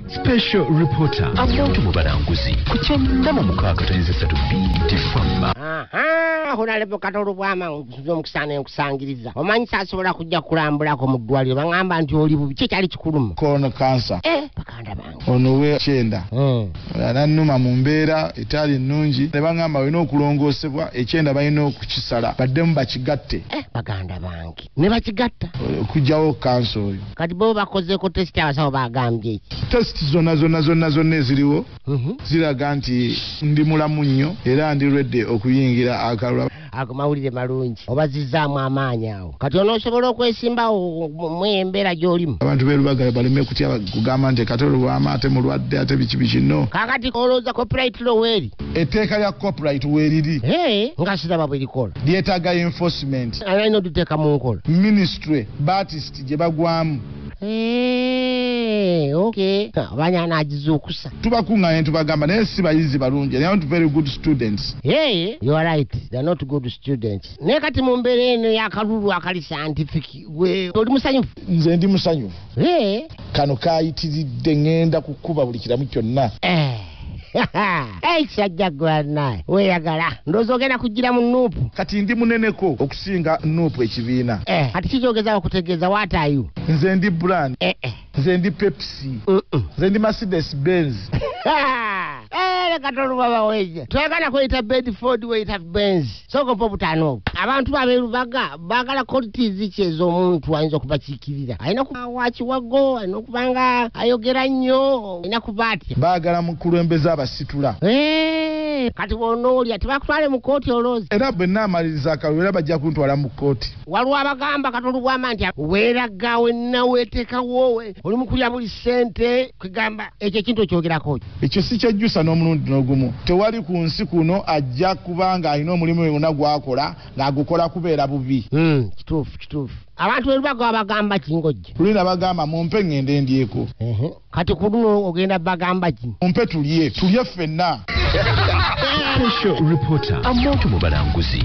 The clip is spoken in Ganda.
Special Reporter amuntu mu balanguzi ku kyenda mu mukaaga tenzesatu BT honalepo katolo bwama nkusana enkusangiriza omanyi sasobola kujja kulambulako mu ddwaliro bangamba nti oli bubi kyali kikuluma colon cancer bakanda bange ono we kyenda anannuma mu mbeera etali nnungi ne bangamba olina okulongoosebwa ekyenda balina okukisala baddemu bakigatte baganda bange ne bakigatta okugjawo kansa oyo kati bo bakozeeko tesiti abasawo bagambye eki tesiti zonna eziriwo ziraga nti ndi mulamu nnyo era ndi redde okuyingira akalwa ago mawulire malungi obazizzaamu amaanyi awo kati onoosobola okwesimbawo mu embeera gy'olimu abantu beerubaga baleme kutya kugamba nti katolo bwama ate mulwadde ate biki bikino kakati olowooza copyright law weeri etteeka lya copyright weeriri nga siraba bwe likola lyetaaga enforcement alina oduteeka mu nkola ministry batist gye bagwamu okay abanyana agizuukusa tubakuŋŋaanye tubagamba naye si bayizi balungi they are not very good students you are right they are not good students naye kati mu mbeera eno y'akalulu akali scientific gwe oli musanyufu nze ndi musanyufu kano kayitiridde ŋŋenda kukuba buli kiramu kyonna kisajja gwannaye weeyagala ndowooza ogenda kugira mu nuupu kati ndi muneneko okusinga nuupu ekibiina kati kikyogeza okutegeeza what are you nze ndi brand nze ndi pepsi nze ndi mercedes benz katolo baba weje twagala kweyita bedford weyita benz sokompa butaano obwo abantu babeeru baagala qualities ki ez'omuntu ayinza okubakiikirira alina wakiwago alina okubanga ayogera nnyo alina kuba atya baagala mu kulembeza abasitula kati bwonoolya tebakutwale mu kooti oloozi era bwe naamaliriza akalulu era bajja kuntwala mu kooti waliwo abagamba katolo bwama nti weeraga wenna weeteekawo oli mu kulya buli ssente kwegamba ekyo ekintu okyogerako ekyo si kyejjusa n'omulundi n'ogumu tewali ku nsi kuno ajja kubanga alina omulimu wonna gw'akola ng'agukola kubeera bubi kituufu abantu berubaga bagamba kingojja tulina bagamba mumpe ngende ndyeko kati ku luno ogenda bagamba ki mumpe tulye ffenna Special Reporter amuntu mu balanguzi